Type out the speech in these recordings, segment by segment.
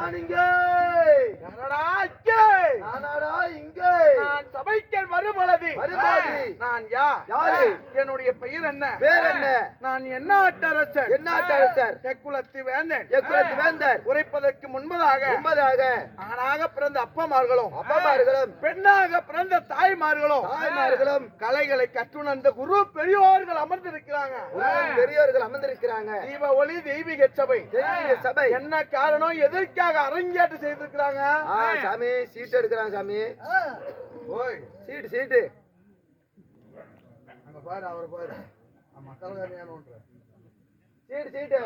நான் இங்கே. யாரடா இங்கே? நானாடா இங்கே. நான் சபைக்கல் மறுபலதி. நான் யாரு? என்னுடைய பெயர் என்ன? பேர் என்ன? நான் எந்நாட்டரசர். எந்நாட்டரசர். தெக்குலத்து வேந்தன். தெக்குலத்து வேந்தர். உரைப்பதற்கு முன்பதாக ஆணாக பிறந்த அப்பமார்களும் பெண்ணாக பிறந்த தாய்மார்களும் கலைகளை கற்றுணர்ந்த குரு பெரியோர்கள் அமர்ந்திருக்கிறாங்க. தீப ஒளி தெய்வீக சபை. என்ன காரணம்? எதற்காக அரங்கேற்றம் செய்திருக்கிறாங்க? சாமி சீட்டு எடுக்கிறாங்க. சாமி சீட்டு சீட்டு அங்க பாரு, அவர் பாரு. மக்கள் சீட்டு சீட்டு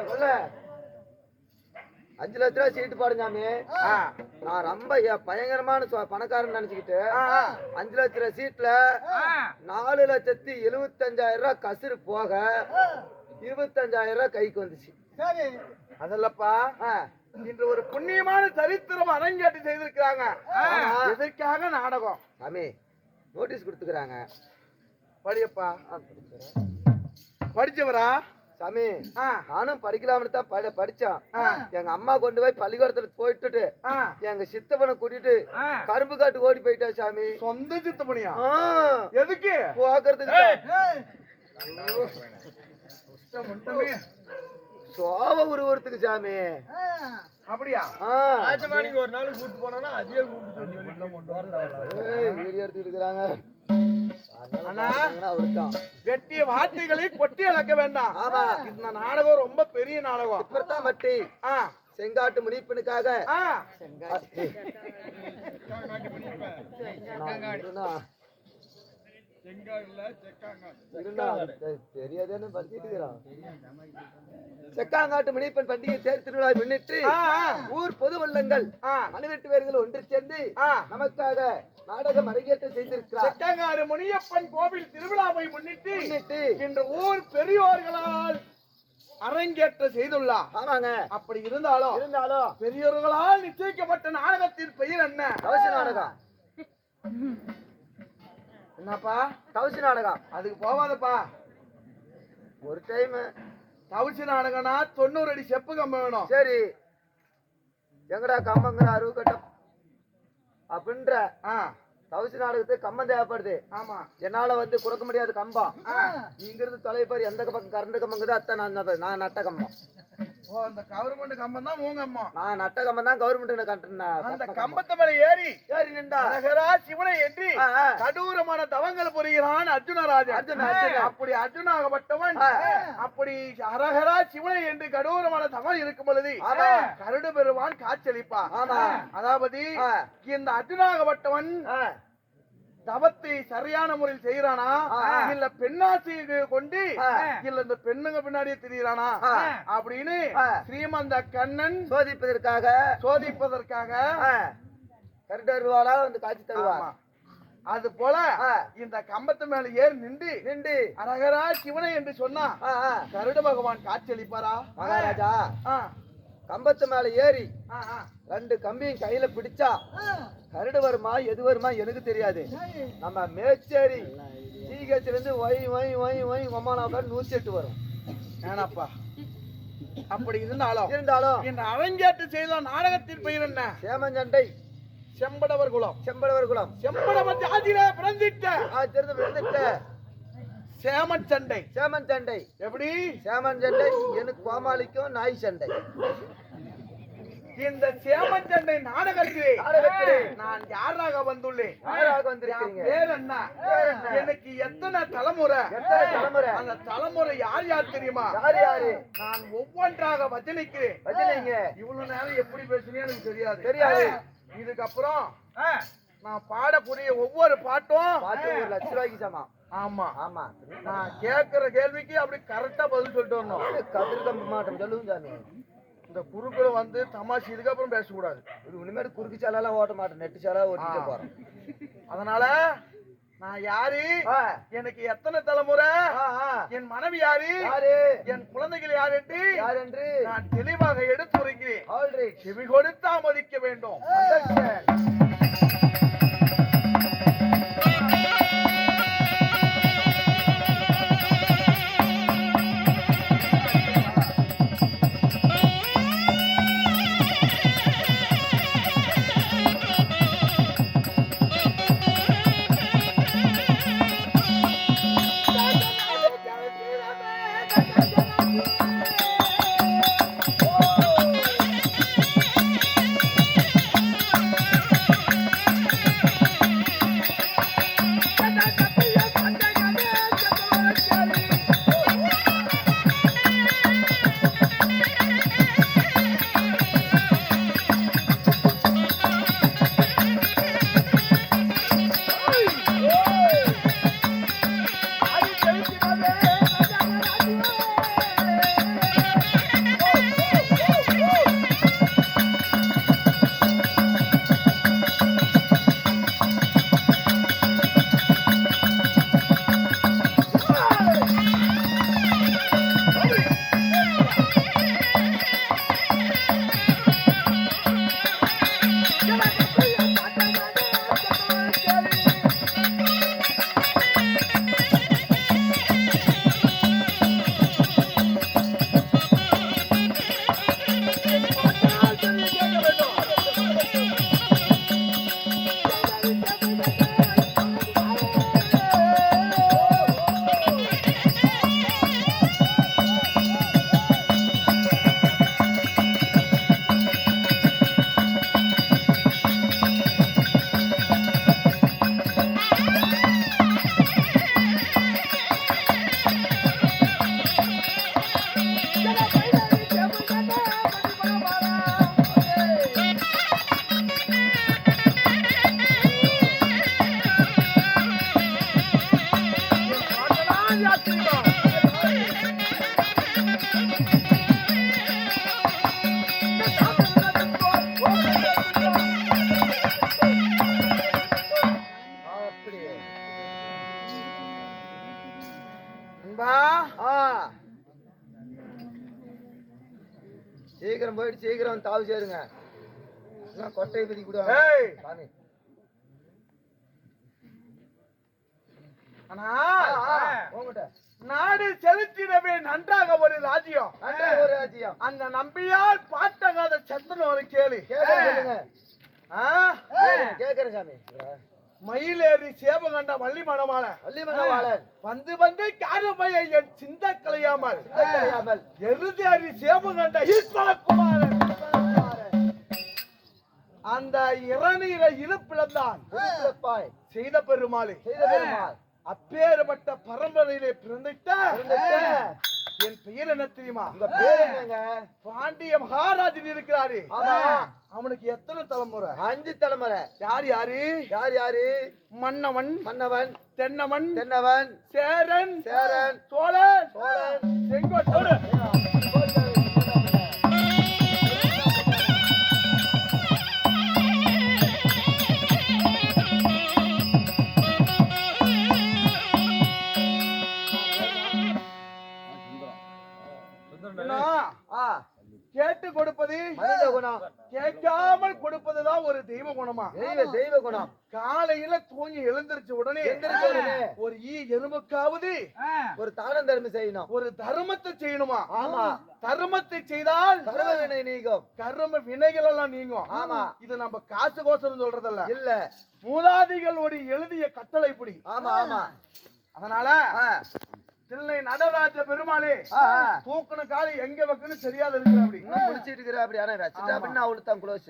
5 லட்ச ரூபாய் சீட்டு பாடுங்க சாமி. நான் ரொம்ப பயங்கரமான பணக்காரன் நினைச்சுக்கிட்டு 5 லட்ச ரூபாய் சீட்ல 4,75,000 ரூபாய் கசுறு போக 25,000 ரூபாய் கைக்கு வந்துச்சு. அதல்லப்பா, இன்று ஒரு புண்ணியமான சரித்திரம் அரங்கேற்றம் செய்திருக்கிறாங்க. எதற்காக? நாடகம். சாமி நோட்டீஸ் கொடுத்துக்கிறாங்க. படியப்பா. படிச்சவரா? சாமி நானும் படிக்கலாம்னு தான் படிச்சேன். எங்க அம்மா கொண்டு போய் பள்ளிக்கூடத்துல போயிட்டு எங்க சித்தப்பனை கூட்டிட்டு கரும்பு காட்டு ஓடி போயிட்டா சாமி. சொந்த சித்தப்பனியா? எதுக்கு? போக்குறதுக்கு. சோவ உருவத்துக்கு சாமி. அப்படியா? ஒரு நாள் கூட்டு போனா அதே வீடியோ எடுத்துட்டு இருக்கிறாங்க. வெட்டிய வார்த்தைகளை கொட்டி இழக்க வேண்டாம். இந்த நாடகம் ரொம்ப பெரிய நாடகம். இப்பதான் மட்டி செங்காட்டு முனிப்பனுக்காக தெரியாதேன்னு படிச்சுட்டு இருக்கிறான். செக்காங்காட்டு மணிப்பெண் பண்டிகை தேர் திருவிழா முன்னிட்டு ஊர் பொது வள்ளங்கள் 12 பேர்கள் ஒன்று சேர்ந்து நமக்காக நாடகம் அரங்கேற்றம் செய்திருக்கிறார். செக்காங்காடு முனியப்பன் கோவில் திருவிழாவை முன்னிட்டு இன்று ஊர் பெரியோர்களால் அரங்கேற்றம் செய்துள்ளார். ஆமாங்க. அப்படி இருந்தாலும் பெரியோர்களால் நிச்சயிக்கப்பட்ட நாடகத்தின் பெயர் என்ன? கவச நாடகம். என்னப்பா? கவச நாடகம். அதுக்கு போவாதப்பா. ஒரு டைம் கவுசி நாடகம்னா 90 அடி செப்பு கம்பம் வேணும். சரி, எங்கடா கம்பங்கிற 60 கட்டம் அப்படின்ற கவுசி நாடகத்துக்கு கம்பம் தேவைப்படுது. ஆமா, என்னால குறைக்க முடியாது கம்பம். இங்கிருந்து தொலைப்பாரு எந்த பக்கம் கரண்ட் கம்பங்குதோ அத்தான் நான் நட்ட கம்பம். அந்த கவர்மெண்ட் கம்பம் தான் உங்க அம்மா. நான் நட்ட கம்பம் தான் கவர்மெண்ட். அந்த கம்பத்தை மேல ஏறி நின்றா சிவனை என்று கடூரமான தவங்கள் புரிகிறான் அர்ஜுனராஜன். அப்படி அர்ஜுனாகப்பட்டவன் அப்படி அரகரா சிவனை என்று கடூரமான தவம் இருக்கும் பொழுது கருடு பெறுவான் காட்சளிப்பா. அதாவது இந்த அர்ஜுனாகப்பட்டவன் தவத்தை சரியான முறையில் செய்யறானா இல்ல பெண்ணாசி கொண்டு இல்ல இந்த பெண்ணுங்க பின்னாடியே திரியறானா அப்படின்னு ஸ்ரீமந்த கண்ணன் சோதிப்பதற்காக கருடருவாளா காட்சி தருவான். அது போல இந்த கம்பத்து மேல ஏறி நின்று அரகரா சிவனை என்று சொன்னா கருட பகவான் காட்சியளிப்பாரா? மகாராஜா கம்பத்து மேல ஏறி 2 கம்பியும் கையில பிடிச்சா கருடு வருமா எது வருமா எனக்கு தெரியாது. நம்ம மேச்சேரி டீகேச்சில இருந்து ஒய் ஒய் ஒய் ஒய் ஒம்மானாவுக்கு 108 வரும். ஏனாப்பா? அப்படி இருந்தாலும் இந்த அரங்கேற்றம் செய்த நாடகத்தின் பெயர் என்ன? சேமஞ்சண்டை. செம்படவர் குலம். செம்படவர் ஜாதியில பிறந்திட்ட சேமன் சண்டை. எப்படி? சேமன் சண்டை எனக்கு கோமாளிக்கும் நாய் சண்டை. இந்த சேமன் சண்டை நாடகத்திலே நான் யாராக வந்துள்ளேன்? பேர் என்ன? எனக்கு எத்தனை தலைமுறை? அந்த தலைமுறை யார் தெரியுமா? நான் ஒவ்வொன்றாக வச்சனிக்கிறேன். இவ்வளவு நேரம் எப்படி பேசுனே எனக்கு தெரியாது. இதுக்கப்புறம் நான் பாடக்கூடிய ஒவ்வொரு பாட்டும் 1 லட்ச ரூபாய்க்கு சமம். ஆமா, நான் கேட்கிற கேள்விக்கு அப்படி கரெக்டா பதில் சொல்லிட்டு வரணும். கதிர்கம்ப மாட்டோம் சொல்லுங்க சாமி. இந்த குறுக்களை தமாஷ் இதுக்கப்புறம் பேசக்கூடாது. இனிமேல் குறுக்கு சாலாம் ஓட்ட மாட்டேன், நெட்டு சாலா ஓட்டிட்டு போறேன். அதனால நான் யாரு, எனக்கு எத்தனை தலைமுறை, என் மனைவி யாரு, என் குழந்தைகள் யார் என்று நான் தெளிவாக எடுத்துரைக்கிறேன். செவி கொடுத்து அமதிக்க வேண்டும். போயிட்டு சீக்கிரம் தாவு சேருங்க. கொட்டை பிடி கூட சாமி. ஆனா நாடு செலுத்திடவே நன்றாக ஒரு ராஜ்யம், ஒரு ராஜ்யம். அந்த நம்பியால் பாட்டகாத சந்திரன் ஒரு கேளு கேக்குறேன் சாமி. மயிலேறி சேவகண்ட வள்ளி மணவாளன் வந்து வந்து காரமையை என் சிந்த கலையாமல் எருதேறி சேவகண்ட ஈஸ்வரகுமாரன் அந்த இளநீரை இருப்பிழந்தான் செய்த பெருமாளே. அப்பேற்பட்ட பரம்பரையிலே பிறந்துட்ட என் பெயர் என்ன தெரியுமா? பாண்டிய மகாராஜன் இருக்கிறாரு. அவனுக்கு எத்தனை தலைமுறை? 5 தலைமுறை. யார் யாரு? மன்னவன், தென்னவன், சேரன், சோழன், செங்கோட்டன். கேட்டு கொடுப்பது மனித குணம், கேட்காமல் கொடுப்பதுதான் ஒரு தெய்வ குணமா? தெய்வ குணம். காலையில தூங்கி எழுந்திருச்ச உடனே ஒரு எறும்புக்காவது ஒரு தானம் தர்மம் செய்யணும், ஒரு தர்மத்தை செய்யணுமா? ஆமா. தர்மத்தை செய்தால் கர்ம வினை நீங்கும், கர்ம வினைகள் எல்லாம் நீங்கும். ஆமா. இது நம்ம காசு கோசம் சொல்றதல்ல, இல்ல மூதாதிகளோடு எழுதிய கட்டளை இப்படி. ஆமா ஆமா. அதனால தில்லை நடராஜ பெருமாளே தூக்குன காலி எங்க வைக்கன்னு தெரியாத இருக்கிற அப்படி முடிச்சிட்டு இருக்கிற அப்படி. ஆனா ரச்சிட்டா அப்படின்னா அவளுக்கு தான் க்ளோஸ்.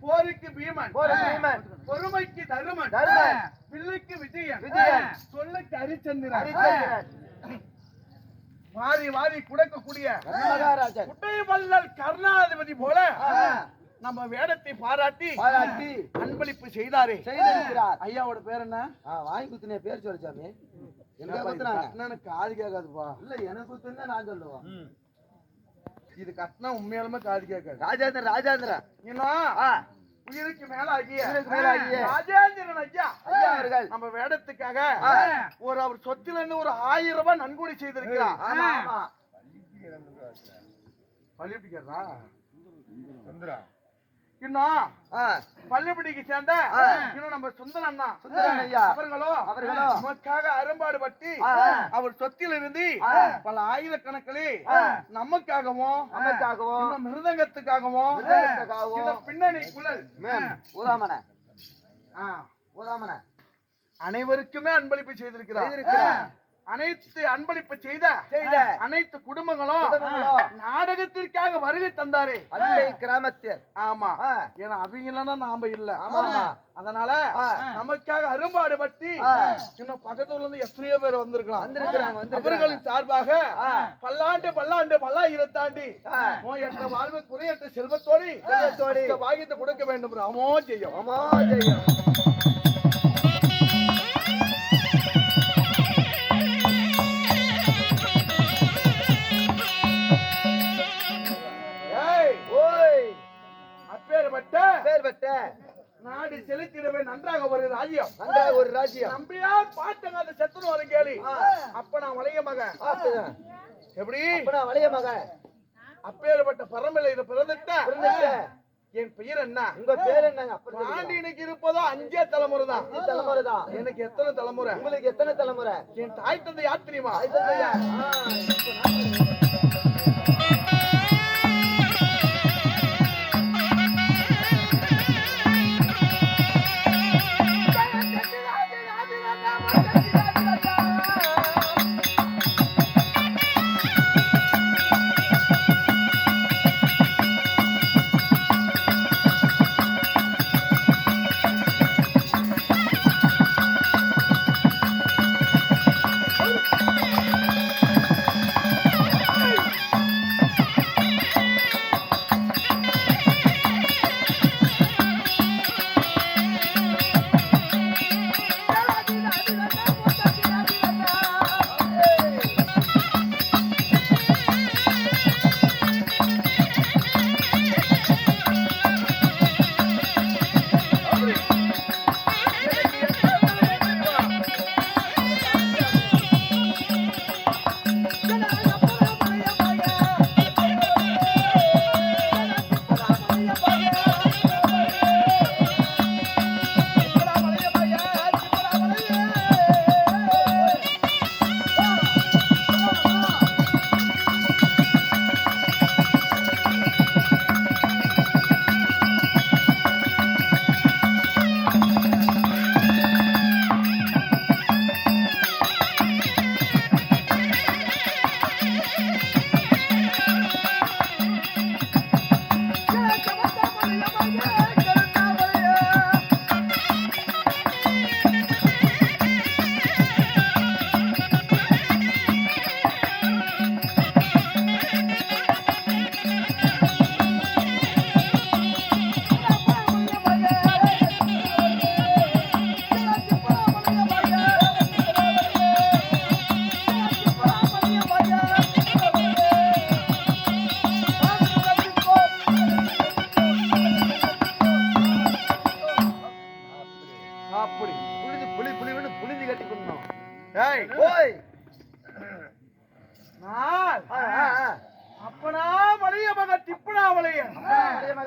போருக்கு பீமன், பொறுமைக்கு தருமன், பிள்ளைக்கு விஜயன், சொல்லுக்கு ஹரிச்சந்திரன், வாரி வாரி குடைக்கக்கூடிய குட்டைவள்ளல் கருணாதிபதி போல நம்ம வேடத்தை பாராட்டி அன்பளிப்பு செய்தாரே. ஐயாவோட பேர் என்ன? வாங்கி குத்துனே பேர் சொல்லிச்சாமி. எனக்கு காது கேட்காதுப்பா. இல்ல எனக்கு குத்துனா நான் சொல்லுவேன். இது கட்டினா உண்மையாலுமே காது கேட்காது. ராஜேந்திரன் உயிருக்கு மேல ஆகிய ராஜேந்திரன் ஐயா அவர்கள் நம்ம வேடத்துக்காக அவர் சொத்துல இருந்து ஒரு 1000 ரூபாய் நன்கொடை செய்திருக்கிறார். இன்னும் பள்ளிப்படிக்கு சேர்ந்த இன்னும் நம்ம சுந்தரன் ஐயா அவர்களோ நமக்காக அரும்பாடு பட்டி அவர் சொத்தில் இருந்து பல ஆயிரக்கணக்கிலே நமக்காகவும் மிருதங்கத்துக்காகவும் பின்னணி குழல் ஊதாமன அனைவருக்குமே அன்பளிப்பு செய்திருக்கிறார். அனைத்து அன்பளிப்பு செய்த அனைத்து குடும்பங்களும் நாடகத்திற்காக வருகை தந்தாரே கிராமத்தில். ஆமா, ஏன்னா அவங்க இல்லைன்னா நாம இல்ல. அதனால நமக்காக அரும்பாடு பற்றி இன்னும் பக்கத்துல இருந்து எத்தனையோ பேர் வந்திருக்கலாம். அவர்களின் சார்பாக பல்லாண்டு பல்லாயிரம் தாண்டி நோயற்ற வாழ்வு குறையற்ற செல்வத்தோடு வாகியத்தை கொடுக்க வேண்டும். அமோ செய்யும். நாடு செலுத்திடவே நன்றாக ஒரு ராஜ்யம், நம்பியார் பாட்டங்காத சத்துரு வர கேளு. அப்ப நான் வளைய மகன். எப்படி வளைய மகன்? அப்பேற்பட்ட பரம்பரையில பிறந்துட்ட என் பெயர் என்ன? உங்க பேர் என்ன? பாண்டியனுக்கு இருப்பதோ 5 தலைமுறை தான். எனக்கு எத்தனை தலைமுறை? உங்களுக்கு எத்தனை தலைமுறை? என் தாய் தந்தை யார் தெரியுமா?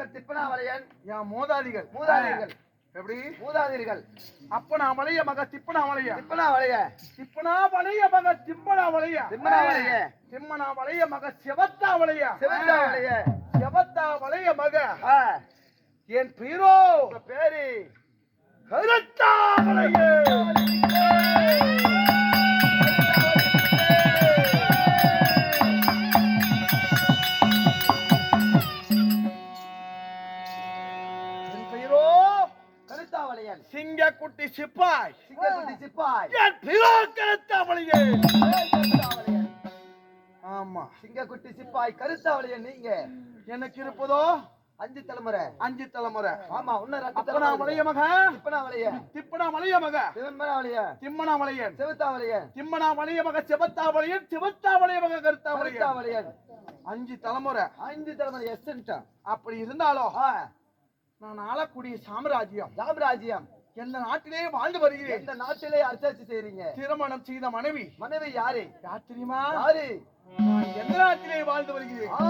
மகன் திப்பனாவளையன் என் மூதாதிகள் மூதாதையர்கள் எப்படி மூதாதையர்கள் அப்பனாமலைய மக திப்பனாமலைய திப்பனாவளைய திப்பனாமலைய மக திம்மனாமலைய திம்மனாவளைய திம்மனாமலைய மக செவத்தாவளைய சிவந்தாவளைய செவத்தாவளைய மக ஆ, என் பீரோ உங்க பேரு கருத்தாவளைய என் பீரோ கருத்தாவளையன் சிங்கக்குட்டி சிப்பாய் சிங்கக்குட்டி சிப்பாய் என் பீரோ கருத்தாவளைய கருத்தாவளையன் ஆமா சிங்கக்குட்டி சிப்பாய் கருத்தாவளையன் நீங்க எனக்கு இருப்பதோ 5 தலைமுறை 5 தலைமுறை ஆமா இன்னும் 2 அப்பனாமலைய மக திப்பனாவளைய திப்பனாமலைய மக சிவன்மனாவளைய திம்மனாமலையன் சிவத்தாவளையன் திம்மனாமலைய மக செவத்தாவளையன் சிவத்தாவளைய மக கருத்தாவளையன் கருத்தாவளையன் 5 தலைமுறை 5 தலைமுறை எஸ்டா அப்படி இருந்தாலும் நான் ஆளக்கூடிய சாம்ராஜ்யம் ராமராஜ்யம் எந்த நாட்டிலே வாழ்ந்து வருகிறேன் எந்த நாட்டிலே அரசாட்சி செய்றீங்க திருமணம் செய்த மனைவி மனைவி யாரு யார் தெரியுமா யாரு நான் எந்த நாட்டிலே வாழ்ந்து வருகிறேன் ஆ,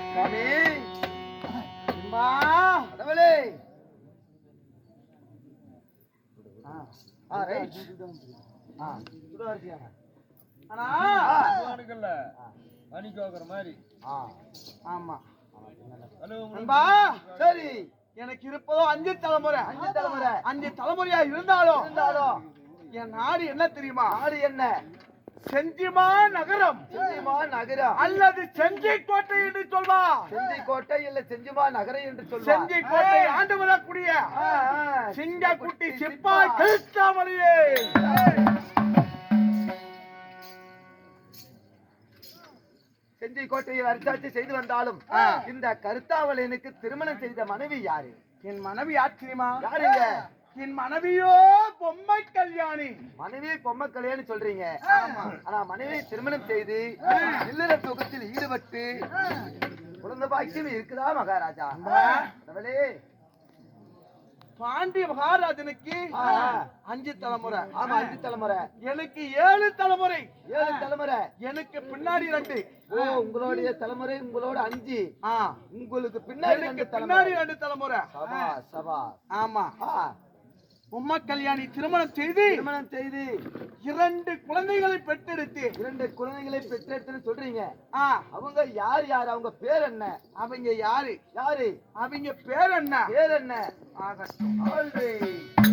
சுவாமி அம்மா, கடவுளே ரைட் சுட வரிசையாங்க ஆனா வானுக்கல்ல மணிக்கோக்குற மாதிரி ஆமா ஹலோ அன்பா சரி எனக்கு இருப்பதோ 5 தலைமுறை 5 தலைமுறை 5 தலைமுறையா இருந்தாலும் இருந்தாலும் என் நாடு என்ன தெரியுமா நாடு என்ன செஞ்சிமா நகரம் செஞ்சிமா நகரம் அல்லது செஞ்சி கோட்டை என்று சொல்வா செஞ்சி கோட்டை இல்ல செஞ்சிமா நகரம் என்று சொல்வார் செஞ்சி கோட்டை ஆண்டு வரக்கூடிய ஆ, ஆ. சிங்கக்குட்டி சிப்பாய் கருத்தாமலையே செஞ்சி கோட்டையில் அரசாட்சி செய்து வந்தாலும் இந்த கருத்தாவளையனுக்கு திருமணம் செய்த மனைவி யாரு என் மனைவி யார் தெரியுமா யாருங்க என் மனைவியோ பொம்மை கல்யாணி மனைவி பொம்மை கல்யாணம் சொல்றீங்க ஆனா மனைவி திருமணம் செய்து இல்லற சுகத்தில் ஈடுபட்டு குழந்தை பாக்கியம் இருக்குதா மகாராஜா கடவுளே பாண்டிய மகாராஜனுக்கு ஆ. 5 தலைமுறை ஆமா 5 தலைமுறை எனக்கு 7 தலைமுறை 7 தலைமுறை எனக்கு பின்னாடி 2 ஓ உங்களுடைய தலைமுறை உங்களோட 5 ஆ உங்களுக்கு பின்னாடி எனக்கு 2 பின்னாடி தலைமுறை 2 தலைமுறை சபா சபா ஆமா ஆ, பொம்மை கல்யாணி திருமணம் செய்து திருமணம் செய்து 2 குழந்தைகளை பெற்றெடுத்து 2 குழந்தைகளை பெற்றெடுத்துன்னு சொல்றீங்க ஆ அவங்க யார் யார் அவங்க பேர் என்ன அவங்க யாரு யாரு அவங்க பேர் என்ன பேர் என்ன ஆகட்டும் ஆல்ரெடி ஆ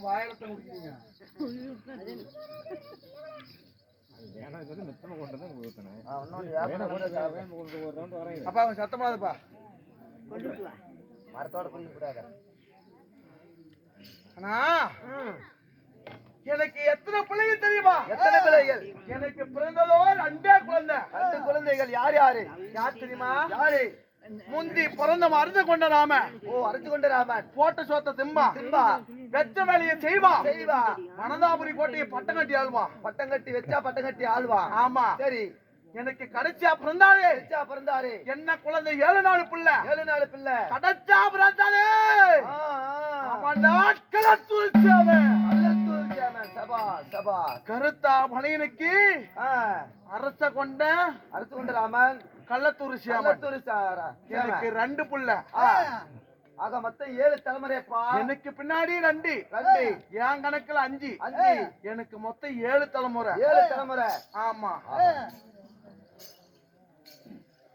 வாயிலத்தை குடிக்கிறீங்க. அப்பா அவன் சத்தமாதுப்பா. மரத்தோட குடிக்க கூடாது. அண்ணா எனக்கு எத்தனை பிள்ளைகள் தெரியுமா? எத்தனை பிள்ளைகள்? எனக்கு பிறந்ததோ 2 குழந்தை. 2 குழந்தைகள். யார் யாரு? யார் தெரியுமா? யாரு? முந்தி பிறந்த மருந்து கொண்ட ராம. ஓ, அரைச்சு கொண்ட ராமன். போட்ட சோத்த திம்பா திம்பா. வெச்ச வேலையை செய்வா செய்வா. மனதாபுரி கோட்டையை பட்டம் கட்டி ஆள்வா. பட்டம் கட்டி வச்சா பட்டம் கட்டி ஆள்வா. ஆமா. சரி. எனக்கு கடைசியா பிறந்தாரு. கடைசியா பிறந்தாரு. என்ன குழந்தை 7 நாள் பிள்ளை. 7 நாள் பிள்ளை. கடைசியா பிறந்தாரு. ஆமாண்டா கலத்தூர் சபா சபா. கருத்தா மலையனுக்கு அரச கொண்ட அரசு கொண்ட ராமன். கள்ளத்தூர் கள்ளத்தூர் எனக்கு 2 புள்ள. ஆக மொத்தம் 7 தலைமுறைப்பா. எனக்கு பின்னாடி 2 என் கணக்குல 5 எனக்கு மொத்தம் 7 தலைமுறை. 7 தலைமுறை. ஆமா.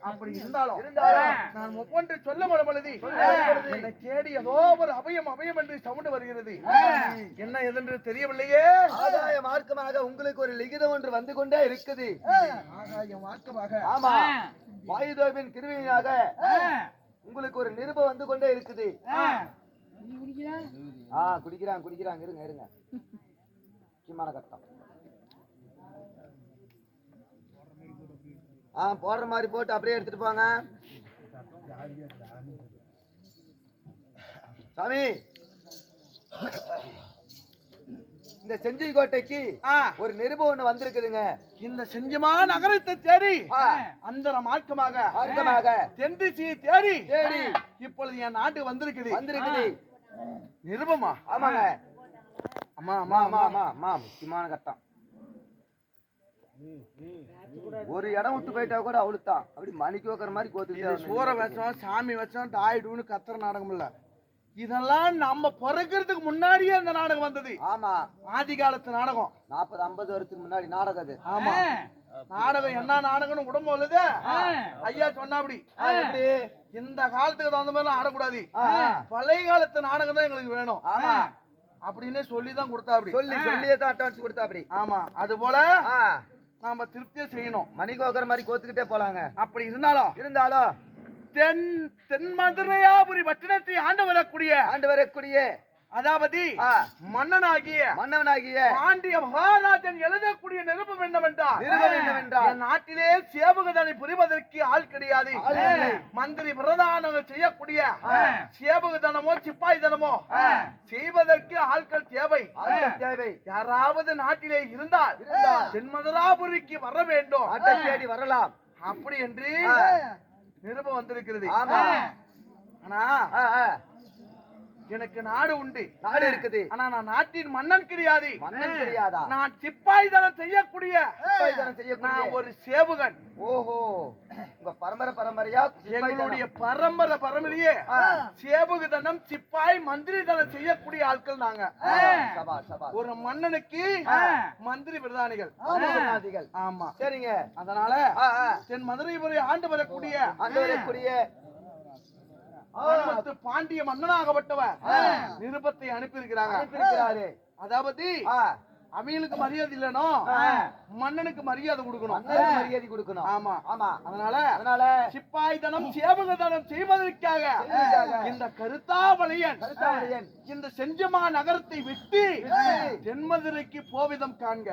அப்படி இருந்தாலும் நான் ஒவ்வொன்று சொல்ல பொழுது என்னை தேடி ஏதோ ஒரு அபயம் அபயம் என்று சவுண்ட் வருகிறது. என்ன எதென்று தெரியவில்லையே. ஆகாய மார்க்கமாக உங்களுக்கு ஒரு லிகிதம் ஒன்று வந்து கொண்டே இருக்குது. ஆகாய மார்க்கமாக. ஆமா. வாயுதேவின் கிருபையாக உங்களுக்கு ஒரு நிருபம் வந்து கொண்டே இருக்குது. குடிக்கிறாங்க. இருங்க. முக்கியமான கட்டம். போடுற மாதிரி போட்டு அப்படியே எடுத்துட்டு போங்க சாமி. இந்த செஞ்சி கோட்டைக்கு ஒரு நிருபம் ஒண்ணு வந்திருக்குதுங்க. இந்த செஞ்சமா நகரத்தை தேடி அந்த மார்க்கமாக தென் திசையை தேடி இப்பொழுது என் நாட்டுக்கு வந்திருக்குது. நிருபமா? ஆமாங்க. அம்மா முக்கியமான கட்டம். ஒரு இடம் விட்டு போயிட்டா கூட அவளுத்தான் அப்படி மணிக்கு வைக்கிற மாதிரி கோத்து. சூற வச்சோம் சாமி வச்சோம் டாயிடுன்னு கத்துற நாடகம் இல்ல. இதெல்லாம் நம்ம பிறக்கிறதுக்கு முன்னாடியே இந்த நாடகம் வந்தது. ஆமா. ஆதி காலத்து நாடகம். 40-50 வருஷத்துக்கு முன்னாடி நாடகம் அது. ஆமா. நாடகம் என்ன நாடகம்னு உடம்பு வருது. ஐயா சொன்னா அப்படி இந்த காலத்துக்கு தகுந்த மாதிரி ஆடக்கூடாது. பழைய காலத்து நாடகம் தான் எங்களுக்கு வேணும். ஆமா. அப்படின்னு சொல்லிதான் கொடுத்தா அப்படி. சொல்லியே தான் அட்வான்ஸ் கொடுத்தா அப்படி. ஆமா. அது போல நாம திருப்தியை செய்யணும். மணிக்கு வைக்கிற மாதிரி கோத்துக்கிட்டே போலாங்க. அப்படி இருந்தாலும் தென் மதுரையாபுரி பட்டணத்தை ஆண்டு வரக்கூடிய அதாவது மன்னனாகிய பாண்டிய மகாராஜன் எழுதக்கூடிய நிருபம் என்னவென்றால் என் நாட்டிலே சேவகதனை புரிவதற்கு ஆள் கிடையாது. மந்திரி பிரதானங்கள் செய்யக்கூடிய சேவகதனமோ சிப்பாய் தனமோ செய்வதற்கு ஆட்கள் தேவை. யாராவது நாட்டிலே இருந்தால் தென்மதுராபுரிக்கு வர வேண்டும். தேடி வரலாம். அப்படி என்று நிருபம் வந்திருக்கிறது. ஆனா எனக்கு நாடு உண்டு. நாடு இருக்குது. ஆனா நான் நாட்டின் மன்னன் கிடையாது. மன்னன் கிடையாதா? நான் சிப்பாய் தனம் செய்யக்கூடிய நான் ஒரு சேவகன். ஓஹோ. உங்க பரம்பரையா? எங்களுடைய பரம்பரையே சேவக தனம் சிப்பாய் மந்திரி தனம் செய்யக்கூடிய ஆட்கள் நாங்க. ஒரு மன்னனுக்கு மந்திரி பிரதானிகள். ஆமா. சரிங்க. அதனால தென் மதுரை ஆண்டு வரக்கூடிய பாண்டிய மன்னனாகப்பட்டவர் நிருபத்தை அனுப்பியிருக்கிறாரு. அதாவது அவங்களுக்கு மரியாதை இல்லனோ மன்னனுக்கு மரியாதை கொடுக்கணும். ஆமா. அதனால சிப்பாய் தனம் சேவக தனம் செய்வதற்காக இந்த கருத்தாவளையன் இந்த செஞ்சமா நகரத்தை விட்டு தென்மதுரைக்கு போவிதம் காண்க.